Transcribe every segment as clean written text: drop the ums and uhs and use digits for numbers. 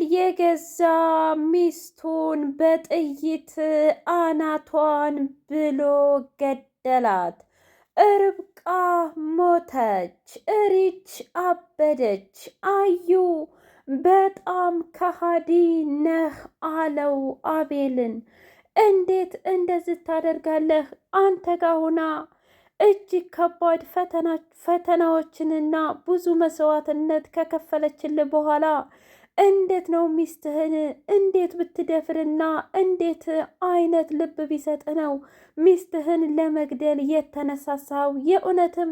የገዛ ሚስቱን በጥይት አናቷን ብሎ ገደላት። ርብቃ ሞተች። ሪች አበደች። አዩ በጣም ከሃዲ ነህ አለው አቤልን። እንዴት እንደዚህ ታደርጋለህ? አንተ ጋር ሁና እጅግ ከባድ ፈተናዎችንና ብዙ መስዋዕትነት ከከፈለችልህ በኋላ እንዴት ነው ሚስትህን እንዴት ብትደፍርና እንዴት አይነት ልብ ቢሰጥ ነው ሚስትህን ለመግደል የተነሳሳው? የእውነትም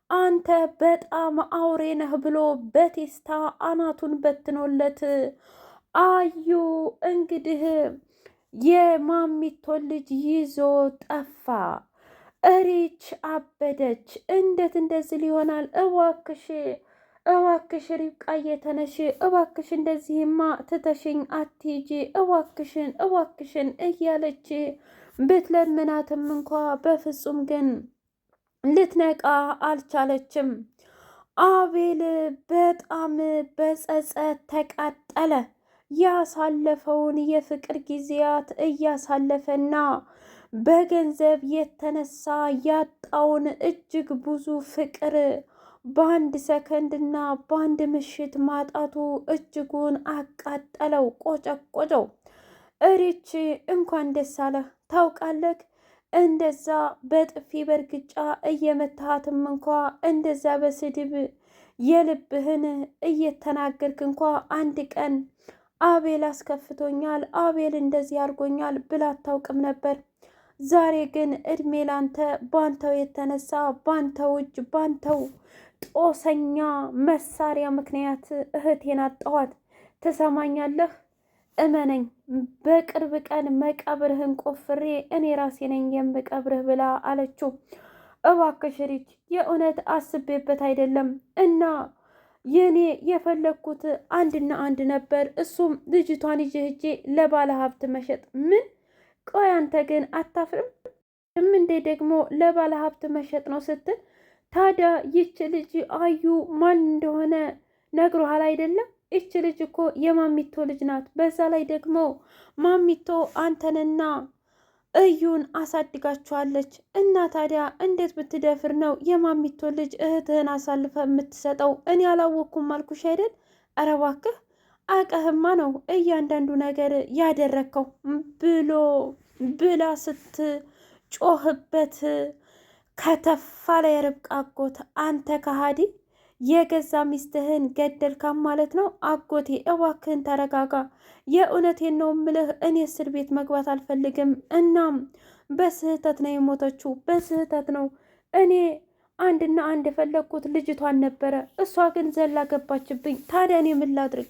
አንተ በጣም አውሬ ነህ ብሎ በቴስታ አናቱን በትኖለት አዩ እንግዲህ የማሚቶን ልጅ ይዞ ጠፋ። እሪች አበደች። እንዴት እንደዚህ ሊሆናል? እባክሽ ሪብቃዬ ተነሽ፣ እባክሽ እንደዚህማ ትተሽኝ አትሂጂ፣ እባክሽን እያለች ብትለምናትም እንኳ በፍጹም ግን ልትነቃ አልቻለችም። አቤል በጣም በጸጸት ተቃጠለ። ያሳለፈውን የፍቅር ጊዜያት እያሳለፈና በገንዘብ የተነሳ ያጣውን እጅግ ብዙ ፍቅር በአንድ ሰከንድና በአንድ ምሽት ማጣቱ እጅጉን አቃጠለው፣ ቆጨቆጨው። እሪች እንኳን ደስ አለህ። ታውቃለህ እንደዛ በጥፊ በእርግጫ እየመታሃትም እንኳ እንደዛ በስድብ የልብህን እየተናገርክ እንኳ አንድ ቀን አቤል አስከፍቶኛል፣ አቤል እንደዚህ አድርጎኛል ብላ አታውቅም ነበር። ዛሬ ግን እድሜ ላንተ፣ ባንተው የተነሳ ባንተው እጅ ባንተው ጦሰኛ መሳሪያ ምክንያት እህቴን አጣኋት። ትሰማኛለህ? እመነኝ፣ በቅርብ ቀን መቃብርህን ቆፍሬ እኔ ራሴ ነኝ የምቀብርህ ብላ አለችው። እባክሽ ሪች፣ የእውነት አስቤበት አይደለም እና የኔ የፈለግኩት አንድና አንድ ነበር፣ እሱም ልጅቷን ይዤ ሄጄ ለባለ ሀብት መሸጥ። ምን? ቆይ አንተ ግን አታፍርም? እንዴ ደግሞ ለባለ ሀብት መሸጥ ነው ስትል፣ ታዲያ ይች ልጅ አዩ ማን እንደሆነ ነግሮሃል አይደለም? ይች ልጅ እኮ የማሚቶ ልጅ ናት። በዛ ላይ ደግሞ ማሚቶ አንተንና እዩን አሳድጋችኋለች እና ታዲያ እንዴት ብትደፍር ነው የማሚቶ ልጅ እህትህን አሳልፈ የምትሰጠው? እኔ አላወቅኩም አልኩሽ አይደል? ኧረ እባክህ አቀህማ ነው እያንዳንዱ ነገር ያደረግከው ብላ ስትጮህበት ከተፋ ላይ ርብቃ አጎት፣ አንተ ከሃዲ የገዛ ሚስትህን ገደልካም ማለት ነው? አጎቴ እባክህን ተረጋጋ። የእውነቴን ነው ምልህ፣ እኔ እስር ቤት መግባት አልፈልግም። እናም በስህተት ነው የሞተችው፣ በስህተት ነው። እኔ አንድና አንድ የፈለግኩት ልጅቷን ነበረ፣ እሷ ግን ዘላ ገባችብኝ። ታዲያ እኔ ምን ላድርግ?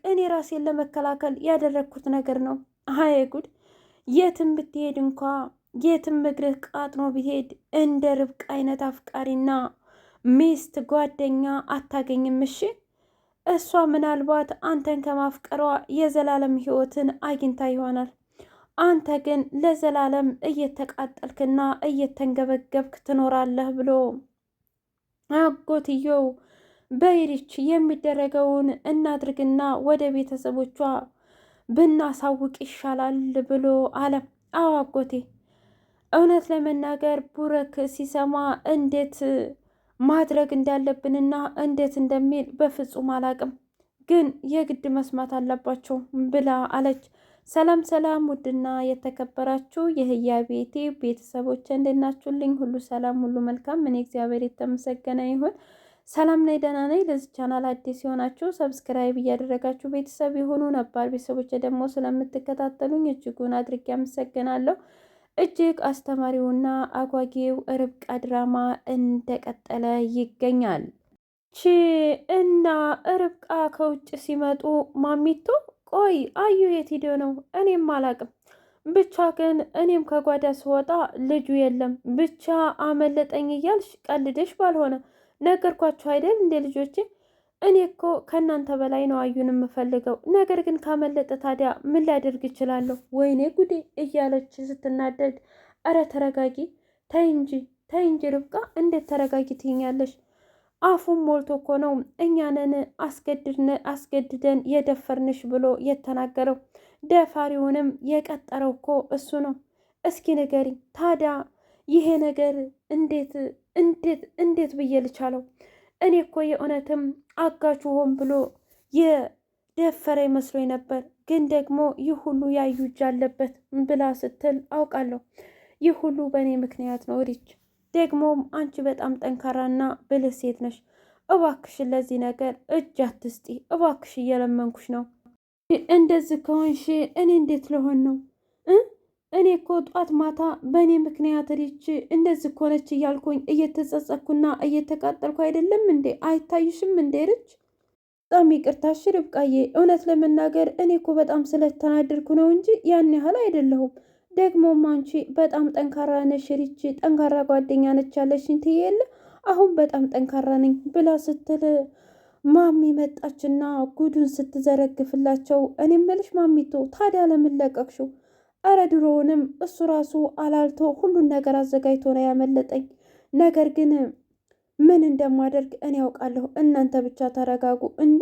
እኔ ራሴን ለመከላከል ያደረግኩት ነገር ነው። አይ ጉድ! የትም ብትሄድ እንኳ የትም እግርህ ቃጥኖ ቢሄድ እንደ ርብቃ አይነት አፍቃሪና ሚስት ጓደኛ አታገኝም። እሺ እሷ ምናልባት አንተን ከማፍቀሯ የዘላለም ሕይወትን አግኝታ ይሆናል። አንተ ግን ለዘላለም እየተቃጠልክና እየተንገበገብክ ትኖራለህ ብሎ አጎትየው በይሪች የሚደረገውን እናድርግና ወደ ቤተሰቦቿ ብናሳውቅ ይሻላል ብሎ አለ። አዎ አጎቴ፣ እውነት ለመናገር ቡረክ ሲሰማ እንዴት ማድረግ እንዳለብንና እንዴት እንደሚል በፍጹም አላቅም፣ ግን የግድ መስማት አለባቸው ብላ አለች። ሰላም ሰላም! ውድና የተከበራችሁ የህያ ቤቴ ቤተሰቦች እንድናችሁልኝ ሁሉ ሰላም ሁሉ መልካም። እኔ እግዚአብሔር የተመሰገነ ይሁን ሰላም ነኝ፣ ደህና ነኝ። ለዚህ ቻናል አዲስ የሆናችሁ ሰብስክራይብ እያደረጋችሁ ቤተሰብ የሆኑ ነባር ቤተሰቦች ደግሞ ስለምትከታተሉኝ እጅጉን አድርጌ አመሰግናለሁ። እጅግ አስተማሪውና አጓጊው ርብቃ ድራማ እንደቀጠለ ይገኛል። እና ርብቃ ከውጭ ሲመጡ ማሚቶ ቆይ አዩ የት ሄዶ ነው? እኔም አላቅም፣ ብቻ ግን እኔም ከጓዳ ስወጣ ልጁ የለም፣ ብቻ አመለጠኝ እያልሽ ቀልደሽ ባልሆነ ነገርኳችሁ አይደል እንዴ ልጆቼ? እኔ እኮ ከእናንተ በላይ ነው አዩን የምፈልገው። ነገር ግን ካመለጠ ታዲያ ምን ላደርግ እችላለሁ? ወይኔ ጉዴ እያለች ስትናደድ፣ እረ ተረጋጊ፣ ተይ እንጂ ርብቃ፣ እንዴት ተረጋጊ ትይኛለሽ? አፉን ሞልቶ እኮ ነው እኛንን አስገድደን የደፈርንሽ ብሎ የተናገረው። ደፋሪውንም የቀጠረው እኮ እሱ ነው። እስኪ ንገሪኝ ታዲያ ይሄ ነገር እንዴት ብዬ ልቻለው? እኔ እኮ የእውነትም አጋቹ ሆን ብሎ የደፈረ መስሎኝ ነበር፣ ግን ደግሞ ይህ ሁሉ ያዩ እጅ አለበት ብላ ስትል አውቃለሁ። ይህ ሁሉ በእኔ ምክንያት ነው ሪች። ደግሞም አንቺ በጣም ጠንካራና ብልህ ሴት ነሽ። እባክሽን ለዚህ ነገር እጅ አትስጢ እባክሽ፣ እየለመንኩሽ ነው። እንደዚህ ከሆንሽ እኔ እንዴት ልሆን ነው? እኔ እኮ ጧት ማታ በእኔ ምክንያት ሪች እንደዚህ ኮነች እያልኩኝ እየተጸጸኩና እየተቃጠልኩ አይደለም እንዴ? አይታይሽም እንዴ ሪች? በጣም ይቅርታሽ ርብቃዬ፣ እውነት ለመናገር እኔ እኮ በጣም ስለተናደድኩ ነው እንጂ ያን ያህል አይደለሁም። ደግሞም አንቺ በጣም ጠንካራ ነሽ ሪች፣ ጠንካራ ጓደኛ ነች ያለሽኝ ትይ የለ አሁን በጣም ጠንካራ ነኝ ብላ ስትል ማሚ መጣችና ጉዱን ስትዘረግፍላቸው፣ እኔ እምልሽ ማሚቶ ታዲያ ለምን ለቀቅሽው? አረ ድሮውንም እሱ ራሱ አላልቶ ሁሉን ነገር አዘጋጅቶ ነው ያመለጠኝ። ነገር ግን ምን እንደማደርግ እኔ ያውቃለሁ። እናንተ ብቻ ተረጋጉ። እንዴ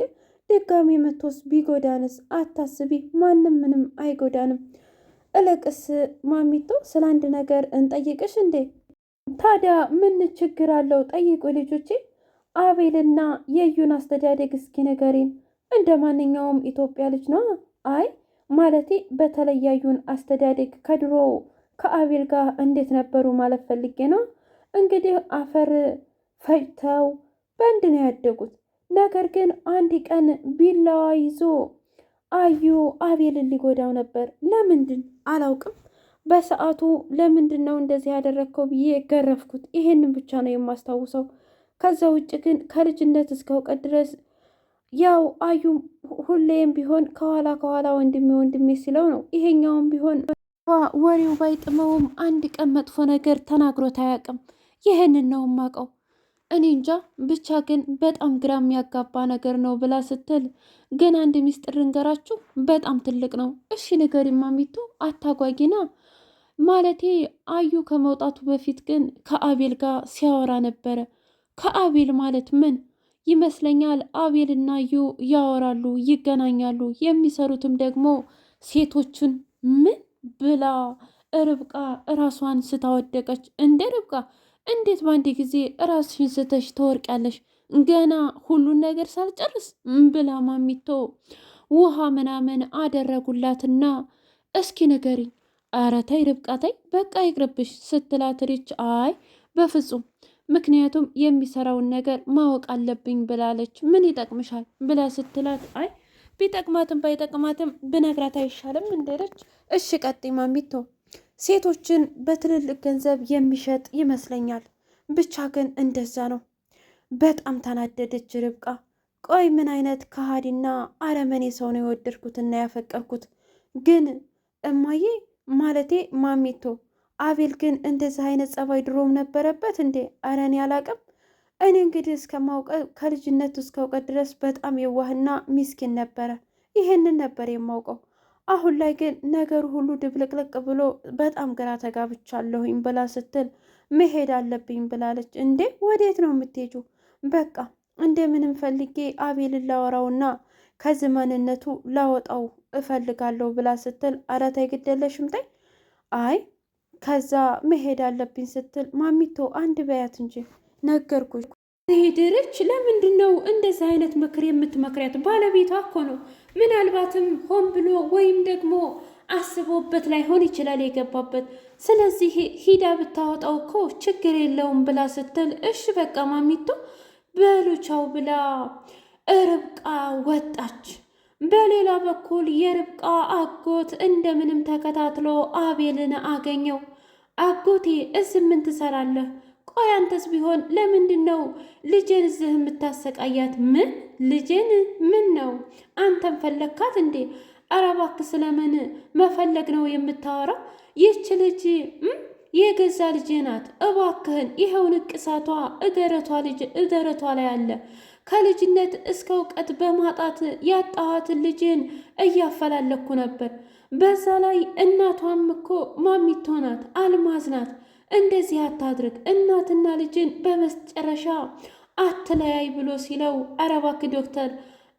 ድጋሚ መቶስ ቢጎዳንስ? አታስቢ፣ ማንም ምንም አይጎዳንም። እለቅስ ማሚቶ ስለ አንድ ነገር እንጠይቅሽ እንዴ? ታዲያ ምን ችግር አለው? ጠይቁ ልጆቼ። አቤልና የዩን አስተዳደግ እስኪ ንገሪን። እንደ ማንኛውም ኢትዮጵያ ልጅ ነው። አይ ማለቴ በተለይ ያዩን አስተዳደግ ከድሮ ከአቤል ጋር እንዴት ነበሩ ማለት ፈልጌ ነው። እንግዲህ አፈር ፈጭተው በአንድ ነው ያደጉት። ነገር ግን አንድ ቀን ቢላዋ ይዞ አዩ አቤልን ሊጎዳው ነበር። ለምንድን አላውቅም። በሰዓቱ ለምንድን ነው እንደዚህ ያደረግከው ብዬ ገረፍኩት። ይሄንን ብቻ ነው የማስታውሰው። ከዛ ውጭ ግን ከልጅነት እስከ እውቀት ድረስ ያው አዩ ሁሌም ቢሆን ከኋላ ወንድሜ ሲለው ነው። ይሄኛውም ቢሆን ወሬው ባይጥመውም አንድ ቀን መጥፎ ነገር ተናግሮት አያውቅም። ይህንን ነው የማውቀው። እኔ እንጃ ብቻ ግን በጣም ግራ የሚያጋባ ነገር ነው ብላ ስትል፣ ግን አንድ ሚስጥር እንገራችሁ፣ በጣም ትልቅ ነው። እሺ ንገሪ ማሚቶ፣ አታጓጊና። ማለቴ አዩ ከመውጣቱ በፊት ግን ከአቤል ጋር ሲያወራ ነበረ። ከአቤል ማለት ምን ይመስለኛል፣ አቤልና አዩ ያወራሉ፣ ይገናኛሉ። የሚሰሩትም ደግሞ ሴቶችን ምን ብላ ርብቃ እራሷን ስታወደቀች። እንደ ርብቃ እንዴት በአንድ ጊዜ ራስሽን ስተሽ ተወርቂያለሽ? ገና ሁሉን ነገር ሳልጨርስ ብላ ማሚቶ ውሃ ምናምን አደረጉላትና እስኪ ንገሪኝ። ኧረ ተይ ርብቃ ተይ በቃ ይቅርብሽ ስትላት ሪች አይ በፍጹም ምክንያቱም የሚሰራውን ነገር ማወቅ አለብኝ ብላለች። ምን ይጠቅምሻል ብላ ስትላት አይ ቢጠቅማትም ባይጠቅማትም ብነግራት አይሻልም እንደረች። እሺ ቀጥይ ማሚቶ። ሴቶችን በትልልቅ ገንዘብ የሚሸጥ ይመስለኛል። ብቻ ግን እንደዛ ነው። በጣም ተናደደች ርብቃ። ቆይ ምን አይነት ከሃዲና አረመኔ ሰው ነው የወደድኩትና ያፈቀርኩት? ግን እማዬ ማለቴ ማሚቶ፣ አቤል ግን እንደዚህ አይነት ጸባይ ድሮም ነበረበት እንዴ? ኧረ እኔ አላቅም። እኔ እንግዲህ እስከማውቀው ከልጅነቱ እስከ እውቀት ድረስ በጣም የዋህና ሚስኪን ነበረ። ይሄንን ነበር የማውቀው። አሁን ላይ ግን ነገሩ ሁሉ ድብልቅልቅ ብሎ በጣም ግራ ተጋብቻለሁኝ ብላ ስትል መሄድ አለብኝ ብላለች። እንዴ ወዴት ነው የምትሄጂው? በቃ እንደምንም ፈልጌ አቤልን ላወራውና ከዚህ ማንነቱ ላወጣው እፈልጋለሁ ብላ ስትል ኧረ ተይ ግድ የለሽም ተይ። አይ ከዛ መሄድ አለብኝ ስትል ማሚቶ አንድ በያት እንጂ ነገርኩሽ። ሄደረች። ለምንድን ነው እንደዚህ አይነት ምክር የምትመክሪያት? ባለቤቷ እኮ ነው። ምናልባትም ሆን ብሎ ወይም ደግሞ አስቦበት ላይሆን ይችላል የገባበት። ስለዚህ ሂዳ ብታወጣው እኮ ችግር የለውም ብላ ስትል እሺ በቃ ማሚቶ በሉቻው ብላ ርብቃ ወጣች። በሌላ በኩል የርብቃ አጎት እንደምንም ተከታትሎ አቤልን አገኘው። አጎቴ እዚህ ምን ትሰራለህ? ቆይ አንተስ ቢሆን ለምንድን ነው ልጄን እዚህ የምታሰቃያት? ምን ልጄን? ምን ነው አንተን ፈለግካት እንዴ? ኧረ እባክህ ስለምን መፈለግ ነው የምታወራው? ይህች ልጅ የገዛ ልጄ ናት። እባክህን ይኸው ንቅሳቷ እደረቷ ላይ አለ። ከልጅነት እስከ እውቀት በማጣት ያጣኋትን ልጄን እያፈላለኩ ነበር። በዛ ላይ እናቷም እኮ ማሚቶ ናት፣ አልማዝ ናት። እንደዚህ አታድርግ። እናትና ልጅን በመጨረሻ አትለያይ ብሎ ሲለው ኧረ እባክህ ዶክተር፣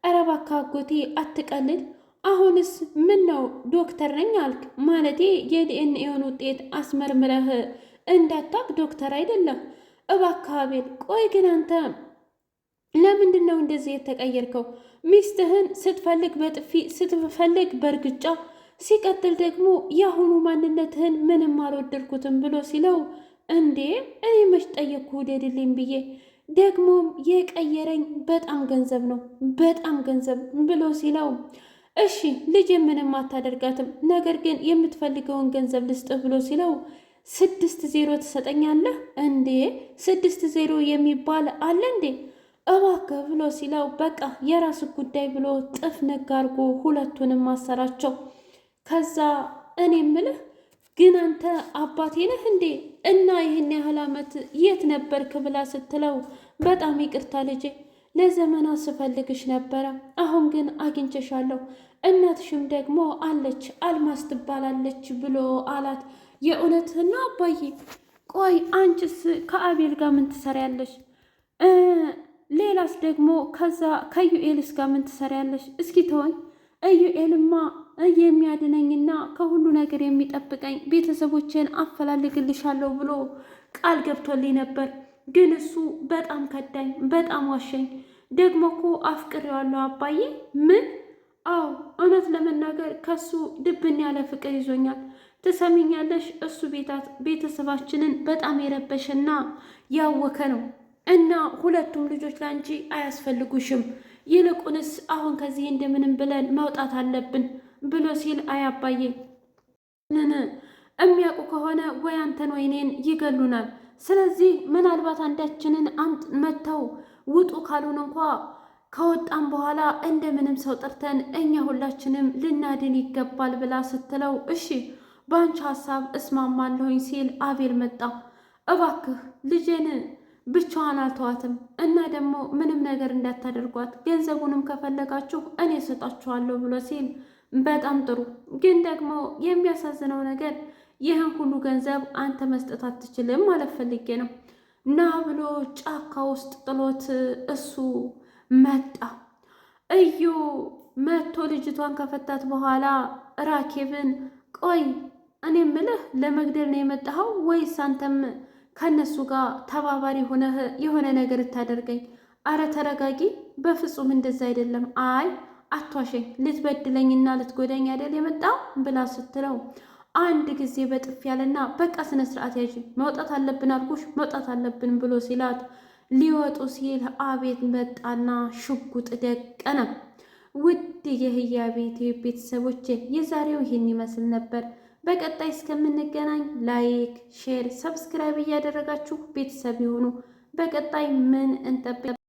ኧረ እባክህ አጎቴ አትቀልድ። አሁንስ ምን ነው ዶክተር ነኝ አልክ? ማለቴ የዲኤንኤውን ውጤት አስመርምረህ እንዳታቅ ዶክተር አይደለም። እባክህ አቤል፣ ቆይ ግን አንተ ለምንድን ነው እንደዚህ የተቀየርከው? ሚስትህን ስትፈልግ በጥፊ ስትፈልግ በእርግጫ፣ ሲቀጥል ደግሞ የአሁኑ ማንነትህን ምንም አልወደድኩትም ብሎ ሲለው እንዴ እኔ መች ጠየቅኩ ውደድልኝ ብዬ? ደግሞም የቀየረኝ በጣም ገንዘብ ነው፣ በጣም ገንዘብ ብሎ ሲለው እሺ ልጅ ምንም አታደርጋትም፣ ነገር ግን የምትፈልገውን ገንዘብ ልስጥህ ብሎ ሲለው 6-0 ትሰጠኛለህ እንዴ? 6-0 የሚባል አለ እንዴ? እባክህ ብሎ ሲለው በቃ የራሱ ጉዳይ ብሎ ጥፍ ነግ አድርጎ ሁለቱንም ማሰራቸው። ከዛ እኔ ምልህ ግን አንተ አባቴ ነህ እንዴ? እና ይህን ያህል ዓመት የት ነበርክ ብላ ስትለው በጣም ይቅርታ ልጄ፣ ለዘመናት ስፈልግሽ ነበረ፣ አሁን ግን አግኝቼሻለሁ። እናትሽም ደግሞ አለች፣ አልማዝ ትባላለች ብሎ አላት። የእውነትህን ነው አባዬ? ቆይ አንቺስ ከአቤል ጋር ምን ትሰሪያለሽ? ሌላስ ደግሞ ከዛ ከዩኤልስ ጋር ምን ትሰሪያለሽ? እስኪ ተወኝ። ኢዩኤልማ የሚያድነኝና ከሁሉ ነገር የሚጠብቀኝ ቤተሰቦቼን አፈላልግልሻለሁ ብሎ ቃል ገብቶልኝ ነበር። ግን እሱ በጣም ከዳኝ፣ በጣም ዋሸኝ። ደግሞ እኮ አፍቅሬዋለሁ አባዬ። ምን? አዎ እውነት ለመናገር ከሱ ድብን ያለ ፍቅር ይዞኛል። ትሰሚኛለሽ? እሱ ቤተሰባችንን በጣም የረበሸና ያወከ ነው እና ሁለቱም ልጆች ላንቺ አያስፈልጉሽም። ይልቁንስ አሁን ከዚህ እንደምንም ብለን መውጣት አለብን ብሎ ሲል አያባዬ የሚያውቁ ከሆነ ወይ አንተን ወይ እኔን ይገሉናል። ስለዚህ ምናልባት አንዳችንን መጥተው ውጡ ካሉን እንኳ ከወጣም በኋላ እንደምንም ሰው ጠርተን እኛ ሁላችንም ልናድን ይገባል ብላ ስትለው እሺ በአንቺ ሀሳብ እስማማለሁኝ ሲል አቤል መጣ። እባክህ ልጄን ብቻዋን አልተዋትም እና ደግሞ ምንም ነገር እንዳታደርጓት፣ ገንዘቡንም ከፈለጋችሁ እኔ እሰጣችኋለሁ ብሎ ሲል በጣም ጥሩ፣ ግን ደግሞ የሚያሳዝነው ነገር ይህን ሁሉ ገንዘብ አንተ መስጠት አትችልም ማለት ፈልጌ ነው ና ብሎ ጫካ ውስጥ ጥሎት እሱ መጣ። እዩ መጥቶ ልጅቷን ከፈታት በኋላ ራኬብን ቆይ እኔ ምልህ ለመግደል ነው የመጣኸው ወይስ አንተም ከነሱ ጋር ተባባሪ ሆነህ የሆነ ነገር እታደርገኝ? አረ ተረጋጊ፣ በፍጹም እንደዛ አይደለም። አይ አቷሸኝ፣ ልትበድለኝና ልትጎዳኝ አይደል የመጣው ብላ ስትለው አንድ ጊዜ በጥፍ ያለና በቃ ስነ ስርዓት ያዥ፣ መውጣት አለብን አልኩሽ፣ መውጣት አለብን ብሎ ሲላት ሊወጡ ሲል አቤት መጣና ሽጉጥ ደቀነ። ውድ የህያ ቤት ቤተሰቦች የዛሬው ይህን ይመስል ነበር። በቀጣይ እስከምንገናኝ ላይክ፣ ሼር፣ ሰብስክራይብ እያደረጋችሁ ቤተሰብ የሆኑ በቀጣይ ምን እንጠብቅ?